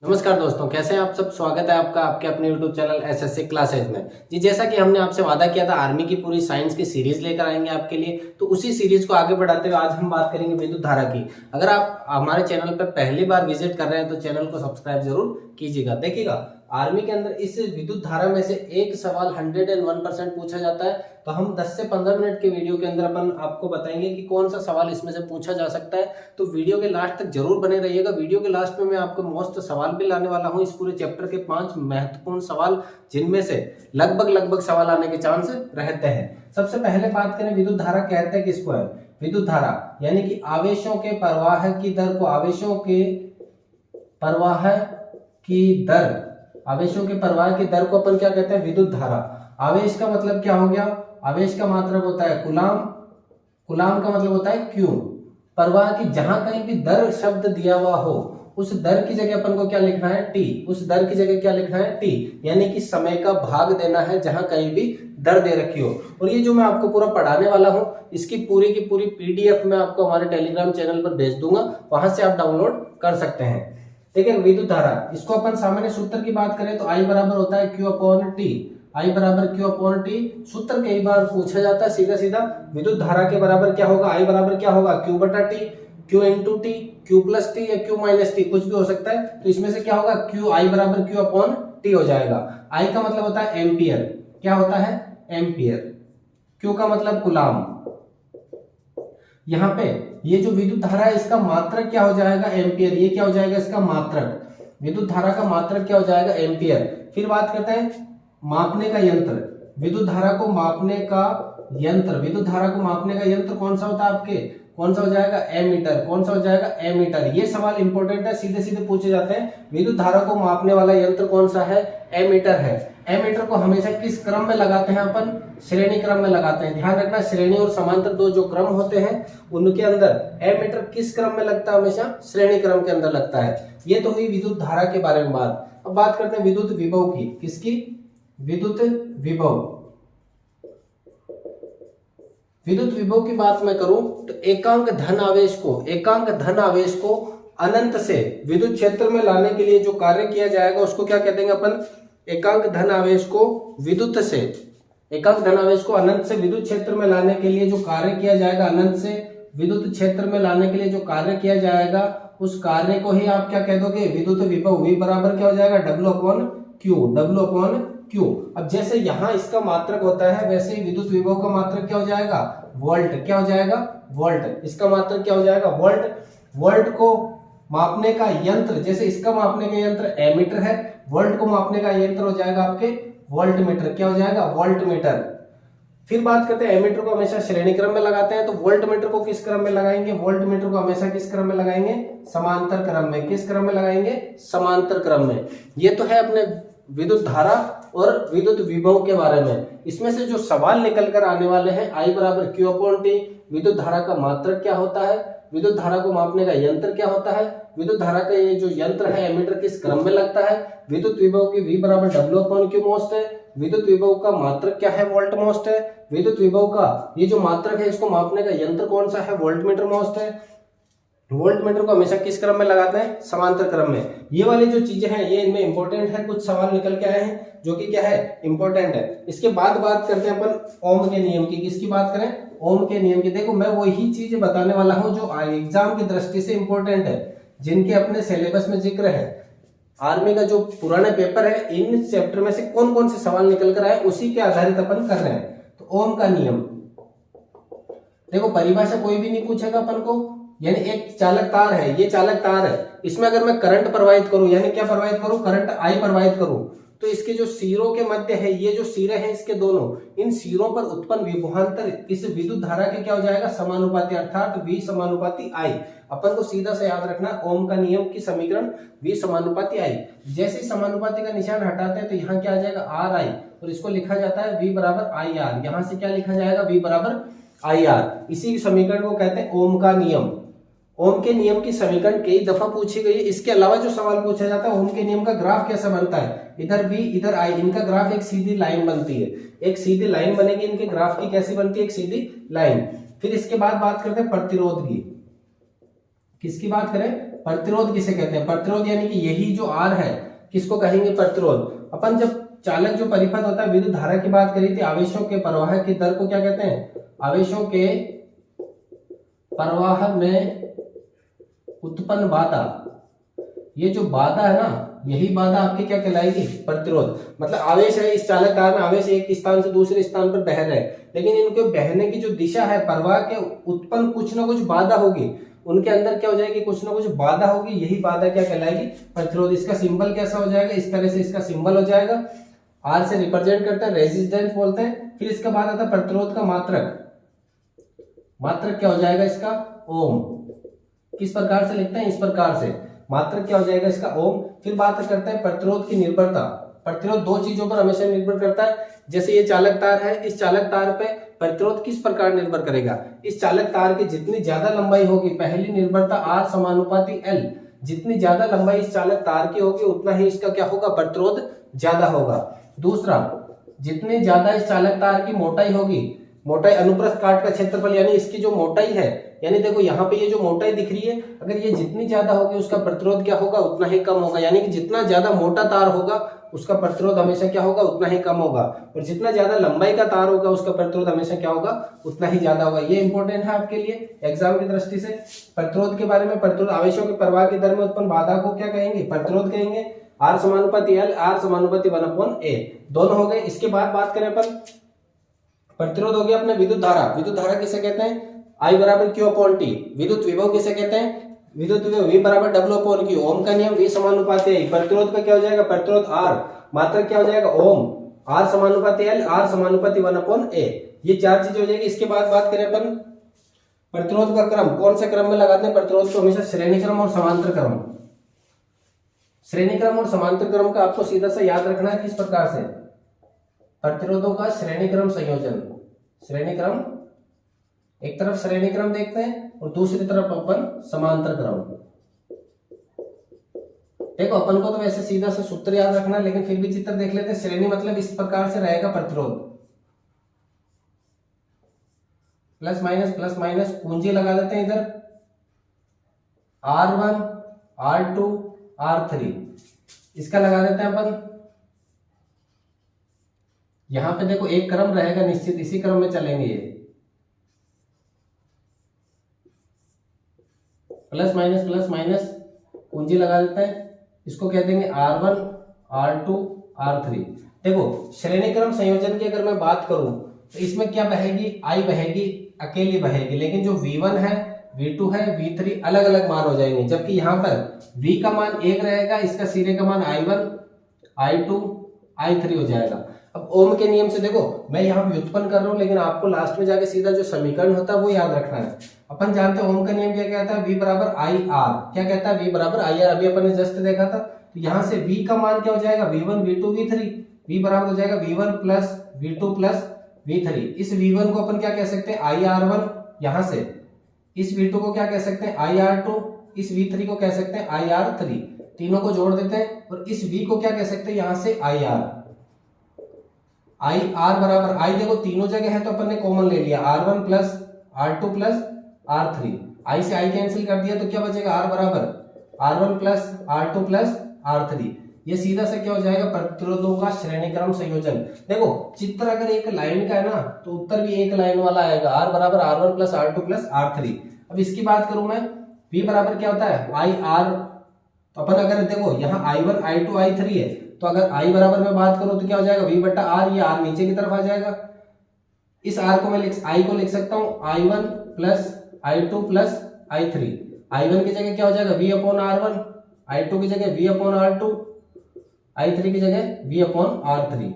नमस्कार दोस्तों, कैसे हैं आप सब। स्वागत है आपका आपके अपने YouTube चैनल एसएससी क्लासेज में। जी, जैसा कि हमने आपसे वादा किया था आर्मी की पूरी साइंस की सीरीज लेकर आएंगे आपके लिए, तो उसी सीरीज को आगे बढ़ाते हुए आज हम बात करेंगे विद्युत धारा की। अगर आप हमारे चैनल पर पहली बार विजिट कर रहे हैं तो चैनल को सब्सक्राइब जरूर कीजिएगा। देखिएगा, आर्मी के अंदर इस विद्युत धारा में से एक सवाल 101% पूछा जाता है, तो हम 10 से 15 मिनट के वीडियो के अंदर अपन आपको बताएंगे कि कौन सा सवाल इसमें से पूछा जा सकता है। तो वीडियो के लास्ट तक जरूर बने रहिएगा। वीडियो के लास्ट में मैं आपको मोस्ट सवाल भी लाने वाला हूं, इस पूरे चैप्टर के 5 महत्वपूर्ण सवाल, जिनमें से लगभग सवाल आने के चांस रहते हैं। सबसे पहले बात करें, विद्युत धारा कहते हैं किसको है। विद्युत धारा यानी कि आवेशों के प्रवाह की दर को, आवेशों के प्रवाह की दर को अपन क्या कहते हैं, विद्युत धारा। आवेश का मतलब क्या हो गया, आवेश का मात्रक होता है कूलाम, कूलाम का मतलब होता है क्यू। प्रवाह की जहां कहीं भी दर शब्द दिया हुआ हो, उस दर की जगह अपन को क्या लिखना है, टी। उस दर की जगह क्या लिखना है, टी, यानी कि समय का भाग देना है जहां कहीं भी दर दे रखी हो। और ये जो मैं आपको पूरा पढ़ाने वाला हूं, इसकी पूरी की पूरी पीडीएफ मैं आपको हमारे टेलीग्राम चैनल पर भेज दूंगा, वहां से आप डाउनलोड कर सकते हैं। देखिए, विद्युत धारा, इसको अपन सामान्य सूत्र की बात करें तो I बराबर होता है Q अपॉन टी। I बराबर Q अपॉन टी सूत्र कई बार पूछा जाता है सीधा सीधा। विद्युत धारा के बराबर क्या होगा, I बराबर क्या होगा, Q बटा T, Q into T, Q plus T या Q माइनस टी, कुछ भी हो सकता है। तो इसमें से क्या होगा, I बराबर Q अपॉन टी हो जाएगा। I का मतलब होता है एम्पियर, क्या होता है, एम्पियर। Q का मतलब कूलाम। यहाँ पे ये जो विद्युत धारा है, इसका मात्रक क्या हो जाएगा, एम्पियर। ये क्या हो जाएगा, इसका मात्रक। विद्युत धारा का मात्रक क्या हो जाएगा, एम्पियर। फिर बात करते हैं मापने का यंत्र। विद्युत धारा को मापने का यंत्र, विद्युत धारा को मापने का यंत्र कौन सा होता है आपके, कौन सा हो जाएगा, एमीटर। कौन सा हो जाएगा, एमीटर। ये सवाल इंपॉर्टेंट है, सीधे सीधे पूछे जाते हैं। विद्युत धारा को मापने वाला यंत्र कौन सा है, एमीटर है। एमीटर को हमेशा किस क्रम में लगाते हैं अपन, श्रेणी क्रम में लगाते हैं। ध्यान रखना, श्रेणी और समांतर दो जो क्रम होते हैं, उनके अंदर एमीटर किस क्रम में लगता है, हमेशा श्रेणी क्रम के अंदर लगता है। ये तो हुई विद्युत धारा के बारे में बात। अब बात करते हैं विद्युत विभव की। किसकी, विद्युत विभव। विद्युत विभव की बात मैं करूं तो एकांक धन आवेश को अनंत से विद्युत क्षेत्र में लाने के लिए जो कार्य किया जाएगा उसको क्या कहते हैं अपन, एकांक धन आवेश को अनंत से विद्युत क्षेत्र में लाने के लिए जो कार्य किया जाएगा, अनंत से विद्युत क्षेत्र में लाने के लिए जो कार्य किया जाएगा, उस कार्य को ही आप क्या कह दोगे, विद्युत विभव। V बराबर क्या हो जाएगा, W अपॉन क्यू। अब जैसे यहाँ इसका मात्रक होता है, वैसे ही विद्युत विभव का मात्रक क्या हो जाएगा, वोल्ट। क्या हो जाएगा, वोल्ट। इसका मात्रक क्या हो जाएगा, वोल्ट। वोल्ट को मापने का यंत्र, जैसे इसका मापने का यंत्र एमीटर है, वोल्ट को मापने का यंत्र हो जाएगा आपके वोल्टमीटर। क्या हो जाएगा, वोल्टमीटर। फिर बात करते हैं, एमीटर को हमेशा श्रेणी क्रम में लगाते हैं, तो वोल्टमीटर को किस क्रम में लगाएंगे, वोल्टमीटर को हमेशा किस क्रम में लगाएंगे, समांतर क्रम में। किस क्रम में लगाएंगे, समांतर क्रम में। ये तो है अपने विद्युत धारा और विद्युत विभव के बारे में। इसमें से जो सवाल निकल कर आने वाले हैं, I बराबर Q अपॉन टी, विद्युत धारा का मात्रक क्या होता है, विद्युत धारा को मापने का यंत्र क्या होता है, विद्युत धारा का ये जो यंत्र है एमीटर किस क्रम में लगता है, विद्युत विभव की V बराबर W अपॉन Q मोस्ट है, विद्युत विभव का मात्रक क्या है, वोल्ट मोस्ट है, विद्युत विभव का ये जो मात्रक है इसको मापने का यंत्र कौन सा है, वोल्टमीटर मोस्ट है। वोल्टमीटर को हमेशा किस क्रम में लगाते हैं, समांतर क्रम में। ये वाली जो चीजें हैं ये इनमें इंपॉर्टेंट है, कुछ सवाल निकल के आए हैं जो कि क्या है, इंपॉर्टेंट है। इसके बाद बात करते हैं अपन ओम के नियम की। किसकी बात करें, ओम के नियम की। देखो, मैं वही चीजें बताने वाला हूं जो एग्जाम की दृष्टि से इंपॉर्टेंट है, जिनके अपने सिलेबस में जिक्र है। आर्मी का जो पुराने पेपर है, इन चैप्टर में से कौन कौन से सवाल निकल कर आए, उसी के आधारित अपन कर रहे हैं। तो ओम का नियम, देखो परिभाषा कोई भी नहीं पूछेगा अपन को। यानी एक चालक तार है, ये चालक तार है, इसमें अगर मैं करंट प्रवाहित करूं, यानी क्या प्रवाहित करूं, करंट I प्रवाहित करूं, तो इसके जो सिरों के मध्य है, ये जो सिरे हैं इसके दोनों, इन सिरों पर उत्पन्न विभवांतर इस विद्युत धारा के क्या हो जाएगा, समानुपाती, अर्थात V समानुपाती I। अपन को सीधा से याद रखना, ओम का नियम की समीकरण V समानुपाती I। जैसे समानुपाती का निशान हटाते हैं तो यहाँ क्या आ जाएगा, RI, और इसको लिखा जाता है V बराबर IR। यहाँ से क्या लिखा जाएगा, V बराबर IR। इसी समीकरण को कहते हैं ओम का नियम। ओम के नियम की समीकरण कई दफा पूछी गई है। इसके अलावा जो सवाल पूछा जाता है, ओम के नियम का ग्राफ कैसा बनता है, इधर V इधर I, इनका ग्राफ एक सीधी लाइन बनती है, एक सीधी लाइन बनेगी। इनके ग्राफ की कैसी बनती है, एक सीधी लाइन। फिर इसके बाद बात करते हैं प्रतिरोध की। किसकी बात करें, प्रतिरोध किसे कहते हैं? प्रतिरोध यानी कि यही जो R है किसको कहेंगे? प्रतिरोध। अपन जब चालक जो परिपथ होता है विद्युत धारा की बात करी थी, आवेशों के प्रवाह की दर को क्या कहते हैं? आवेशों के प्रवाह में उत्पन्न बाधा, ये जो बाधा है ना, यही बाधा आपकी क्या कहलाएगी? प्रतिरोध। मतलब आवेश है, इस चालक तार में आवेश एक स्थान से दूसरे स्थान पर बह रहे हैं, लेकिन इनके बहने की जो दिशा है, प्रवाह के उत्पन्न कुछ ना कुछ बाधा होगी, उनके अंदर क्या हो जाएगी? कुछ ना कुछ बाधा होगी, यही बाधा क्या कहलाएगी? प्रतिरोध। इसका सिंबल कैसा हो जाएगा? इस तरह से इसका सिंबल हो जाएगा, आर से रिप्रेजेंट करते हैं, रेजिस्टेंस बोलते हैं। फिर इसके बाद आता है प्रतिरोध का मात्रक। मात्रक क्या हो जाएगा इसका? ओम। किस प्रकार से लिखते हैं? इस प्रकार से। मात्रक क्या हो जाएगा इसका? ओम। फिर बात करते हैं प्रतिरोध की निर्भरता। प्रतिरोध दो चीजों पर हमेशा निर्भर करता है। जैसे ये चालक तार है, इस चालक तार पे प्रतिरोध किस प्रकार निर्भर करेगा? इस चालक तार की जितनी ज्यादा लंबाई होगी, पहली निर्भरता आर समानुपाती एल, जितनी ज्यादा लंबाई इस चालक तार की होगी उतना ही इसका क्या होगा? प्रतिरोध ज्यादा होगा। दूसरा, जितनी ज्यादा इस चालक तार की मोटाई होगी, मोटाई अनुप्रस्थ काट का क्षेत्रफल यानी इसकी जो मोटाई है, यानी देखो यहाँ पे ये जो मोटाई दिख रही है, अगर ये जितनी ज्यादा होगी उसका प्रतिरोध क्या होगा? उतना ही कम होगा। यानी कि जितना ज्यादा मोटा तार होगा उसका प्रतिरोध हमेशा क्या होगा? उतना ही कम होगा। और जितना ज्यादा लंबाई का तार होगा उसका प्रतिरोध हमेशा क्या होगा? उतना ही ज्यादा होगा। ये इंपॉर्टेंट है आपके लिए एग्जाम की दृष्टि से। प्रतिरोध के बारे में, प्रतिरोध आवेशों के प्रवाह की दर में उत्पन्न बाधा को क्या कहेंगे? प्रतिरोध कहेंगे। आर समानुपाती एल, आर समानुपाती 1/a, दोनों हो गए। इसके बाद बात करें अपन, प्रतिरोध हो गया अपने विद्युत धारा। विद्युत धारा किसे कहते हैं? I बराबर Q अपॉन T। विद्युत विभव किसे कहते हैं? विद्युत विभव V बराबर W अपॉन Q। ओम का नियम V समानुपाती I। प्रतिरोध का क्या हो जाएगा? प्रतिरोध R। मात्रक क्या हो जाएगा? ओम। R समानुपाती L, R समानुपाती 1/a। ये चार चीजें हो जाएगी। इसके बाद बात करें अपन प्रतिरोध का क्रम, कौन से क्रम में लगाते हैं प्रतिरोध को? हमेशा श्रेणी क्रम और समांतर क्रम। श्रेणी क्रम और समांतर क्रम का आपको सीधा सा याद रखना है। किस प्रकार से? प्रतिरोधों का श्रेणी क्रम संयोजन। श्रेणी क्रम, एक तरफ श्रेणी क्रम देखते हैं और दूसरी तरफ अपन समांतर क्रम। देखो अपन को तो वैसे सीधा सा सूत्र याद रखना है, लेकिन फिर भी चित्र देख लेते हैं। श्रेणी मतलब इस प्रकार से रहेगा प्रतिरोध, प्लस माइनस पूंजी लगा देते हैं इधर, R1 R2 R3 इसका लगा देते हैं अपन। यहां पे देखो एक क्रम रहेगा निश्चित, इसी क्रम में चलेंगे ये, प्लस माइनस पूंजी लगा देते हैं। इसको कह देंगे R1 R2 R3। देखो श्रेणी क्रम संयोजन की अगर मैं बात करूं तो इसमें क्या बहेगी? I बहेगी, अकेली बहेगी, लेकिन जो V1 है, V2 है, V3 अलग अलग मान हो जाएंगे। जबकि यहाँ पर V का मान एक रहेगा, इसका सिरे का मान I1 I2 I3 हो जाएगा। अब ओम के नियम से देखो, मैं यहाँ व्युत्पन्न कर रहा हूँ, लेकिन आपको लास्ट में जाके सीधा जो समीकरण होता है वो याद रखना है। अपन जानते हैं ओम का नियम क्या कहता है? V बराबर आई आर। क्या कहता है? V बराबर आई आर। अभी अपन ने जस्ट देखा था। तो यहाँ से V का मान क्या हो जाएगा? V1 V2 V3। V बराबर हो जाएगा V1 plus V2 plus V3। इस V1 को अपन क्या कह सकते हैं? IR1। यहाँ से इस V2 को क्या कह सकते हैं? IR2। इस V3 को कह सकते हैं IR3। तीनों को जोड़ देते हैं और इस V को क्या कह सकते हैं? यहाँ से IR। IR बराबर I, देखो तीनों जगह है तो अपन ने कॉमन ले लिया, R1 plus R2 plus R3। I से I कैंसिल कर दिया तो क्या बचेगा? R बराबर R1 plus R2 plus R3। ये सीधा से क्या हो जाएगा? प्रतिरोधों का श्रेणी क्रम संयोजन। देखो चित्र अगर एक लाइन का है ना तो उत्तर भी एक लाइन वाला आएगा, R बराबर R1 plus R2 plus R3। अब इसकी बात करूं मैं, V बराबर क्या होता है? IR। तो अपन अगर देखो यहाँ I1 I2 I3 है, तो अगर I बराबर में बात करूं तो क्या हो जाएगा? V बटा R। ये R नीचे की तरफ आ जाएगा। इस R को मैं I को लिख सकता हूं I1 plus I2 plus I3। I1 की जगह क्या हो जाएगा? V upon R1। I2 की जगह V अपॉन R2। I3 की जगह V अपॉन R3।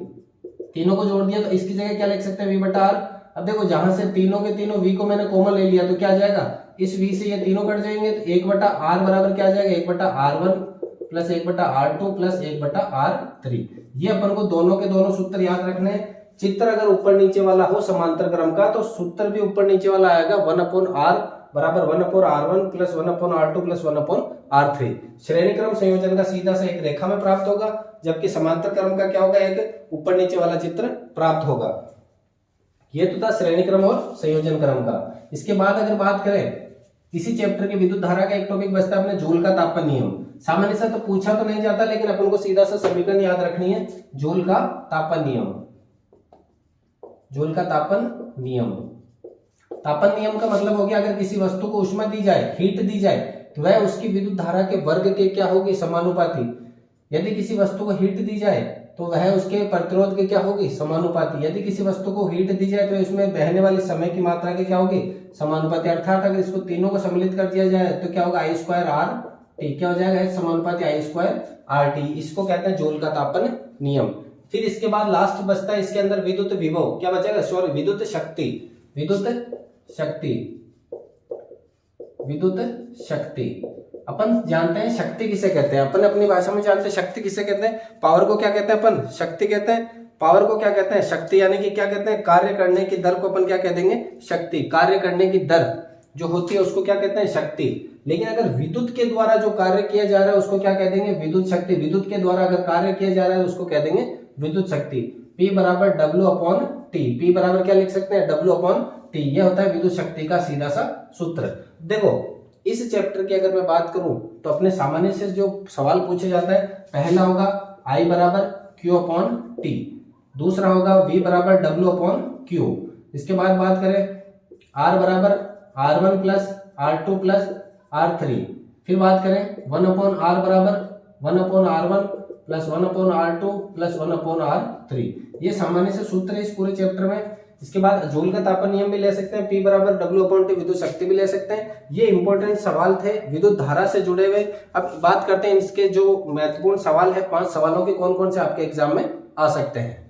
तीनों को जोड़ दिया तो इसकी जगह क्या लिख सकते हैं? V बटा R। अब देखो जहां से तीनों के तीनों V को मैंने कॉमन ले लिया तो क्या आ जाएगा? इस V से ये तीनों कट जाएंगे तो 1 बटा R बराबर क्या आ जाएगा? 1 बटा R1 प्लस 1 बटा R2 प्लस 1 बटा R3। ये अपन को दोनों के दोनों सूत्र याद रखने हैं। चित्र अगर ऊपर नीचे वाला हो समांतर क्रम का तो सूत्र भी ऊपर नीचे वाला आएगा, 1/R बराबर 1/R1 plus 1/R2 plus 1/R3। श्रेणी क्रम संयोजन का सीधा से एक रेखा में प्राप्त होगा, जबकि समांतर क्रम का क्या होगा? एक ऊपर नीचे वाला चित्र प्राप्त होगा। ये तो था श्रेणी क्रम और संयोजन क्रम का। इसके बाद अगर बात करें इसी चैप्टर की विद्युत धारा का एक टॉपिक बचता है अपने जूल का तापन नियम। सामान्य सा तो पूछा तो नहीं जाता, लेकिन अपन को सीधा सा समीकरण याद रखनी है, जूल का तापन नियम। जूल का तापन नियम, तापन नियम का मतलब हो गया अगर किसी वस्तु को ऊष्मा दी जाए, हीट दी जाए, तो वह उसकी विद्युत धारा के वर्ग के क्या होगी, समानुपाती। यदि किसी वस्तु को हीट दी जाए तो वह उसके प्रतिरोध के क्या होगी, समानुपाती। यदि किसी वस्तु को हीट दी जाए तो इसमें बहने वाले समय की मात्रा के क्या होगी, समानुपाती। अर्थात अगर इसको तीनों को सम्मिलित कर दिया जाए तो क्या होगा, I स्क्वायर आर टी, क्या हो जाएगा, समानुपाती I स्क्वायर आर टी। इसको कहते हैं जूल का तापन नियम। फिर इसके बाद लास्ट बचता है इसके अंदर विद्युत विभव, क्या बचेगा, सॉरी विद्युत शक्ति। विद्युत शक्ति, विद्युत शक्ति। अपन जानते हैं शक्ति किसे कहते हैं, अपन अपनी भाषा में जानते हैं शक्ति किसे कहते हैं। पावर को क्या कहते हैं अपन, शक्ति कहते हैं। पावर को क्या कहते हैं, शक्ति। यानी कि क्या कहते हैं, कार्य करने की दर को अपन क्या कह देंगे, शक्ति। कार्य करने की दर जो होती है उसको क्या कहते हैं, शक्ति। लेकिन अगर विद्युत के द्वारा जो कार्य किया जा रहा है उसको क्या कह देंगे, विद्युत शक्ति। विद्युत के द्वारा अगर कार्य किया जा रहा है उसको कह देंगे विद्युत शक्ति। P बराबर W/T। P बराबर क्या लिख सकते हैं, W/T। ये होता है विद्युत शक्ति का सीधा सा सूत्र। देखो इस चैप्टर की अगर मैं बात करूं तो अपने सामान्य से जो सवाल पूछे जाता है, पहला होगा I बराबर Q/T, दूसरा होगा V बराबर W/Q। इसके बाद बात करें R बराबर R1 plus R2 plus R3। फिर बात करें 1/R बराबर 1/R1 plus 1/R2 plus 1/R3। ये सामान्य से सूत्र है इस पूरे चैप्टर में। इसके बाद जूल का तापन नियम भी ले सकते हैं, P बराबर W/T, विद्युत शक्ति भी ले सकते हैं। ये इंपॉर्टेंट सवाल थे विद्युत धारा से जुड़े हुए। अब बात करते हैं इसके जो महत्वपूर्ण सवाल है, 5 सवालों के कौन कौन से आपके एग्जाम में आ सकते हैं।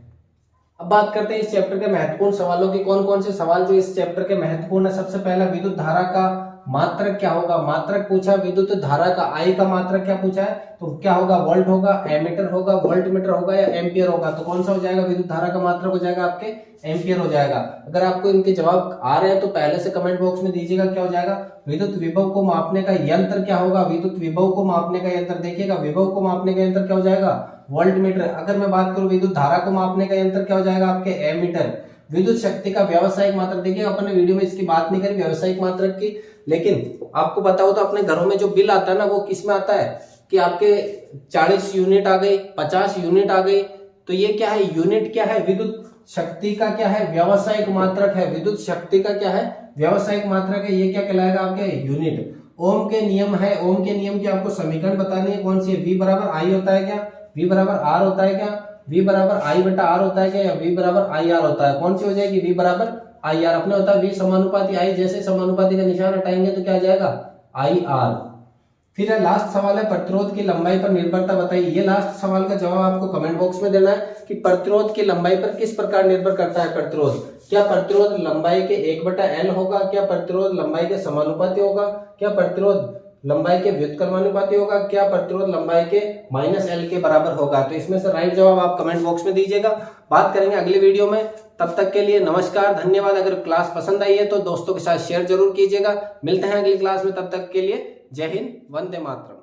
अब बात करते हैं इस चैप्टर के महत्वपूर्ण सवालों के कौन कौन से सवाल जो इस चैप्टर के महत्वपूर्ण है। सबसे पहला विद्युत धारा का मात्रक क्या होगा, मात्रक पूछा। विद्युत धारा का I का मात्रक क्या पूछा है, तो क्या होगा, वोल्ट होगा, एमीटर होगा, वोल्ट मीटर होगा या एम्पियर होगा। तो कौन सा हो जाएगा, विद्युत धारा का मात्रक हो जाएगा आपके एम्पियर हो जाएगा। अगर आपको इनके जवाब आ रहे हैं तो पहले से कमेंट बॉक्स में दीजिएगा क्या हो जाएगा। विद्युत विभव को मापने का यंत्र क्या होगा, विद्युत विभव को मापने का यंत्र। देखिएगा विभव को मापने का यंत्र क्या हो जाएगा, वोल्ट मीटर। अगर मैं बात करूं विद्युत धारा को मापने का यंत्र क्या हो जाएगा आपके एमीटर। विद्युत शक्ति का व्यावसायिक मात्रक, देखिए अपन ने वीडियो में इसकी बात नहीं करी व्यावसायिक मात्रक की, लेकिन आपको पता हो तो अपने घरों में जो बिल आता है ना वो किस में आता है कि आपके 40 यूनिट आ गई, 50 यूनिट आ गई। तो ये क्या है, यूनिट क्या है, विद्युत शक्ति का क्या है, व्यावसायिक मात्रक है। विद्युत शक्ति का क्या है, व्यावसायिक मात्रक है। ये क्या कहलाएगा आपके यूनिट। ओम के नियम है, ओम के नियम की आपको समीकरण बतानी है, कौन सी है, V बराबर I होता है क्या, V बराबर R होता है क्या, V बराबर I बटा R होता है क्या, या V बराबर IR होता है। कौन सी हो जाएगी, V बराबर IR। अपने होता है V समानुपाती I, जैसे समानुपाती का निशान हटाएंगे तो क्या आ जाएगा, IR। फिर लास्ट सवाल है प्रतिरोध की लंबाई पर निर्भरता बताइए। ये लास्ट सवाल का जवाब आपको कमेंट बॉक्स में देना है कि प्रतिरोध की लंबाई पर किस प्रकार निर्भर करता है प्रतिरोध। क्या प्रतिरोध लंबाई के 1/L होगा, क्या प्रतिरोध लंबाई के समानुपाती होगा, क्या प्रतिरोध लंबाई के व्युत्क्रमानुपाती होगा, क्या प्रतिरोध लंबाई के -L के बराबर होगा। तो इसमें से राइट जवाब आप कमेंट बॉक्स में दीजिएगा। बात करेंगे अगली वीडियो में, तब तक के लिए नमस्कार, धन्यवाद। अगर क्लास पसंद आई है तो दोस्तों के साथ शेयर जरूर कीजिएगा। मिलते हैं अगली क्लास में, तब तक के लिए जय हिंद, वंदे मातरम।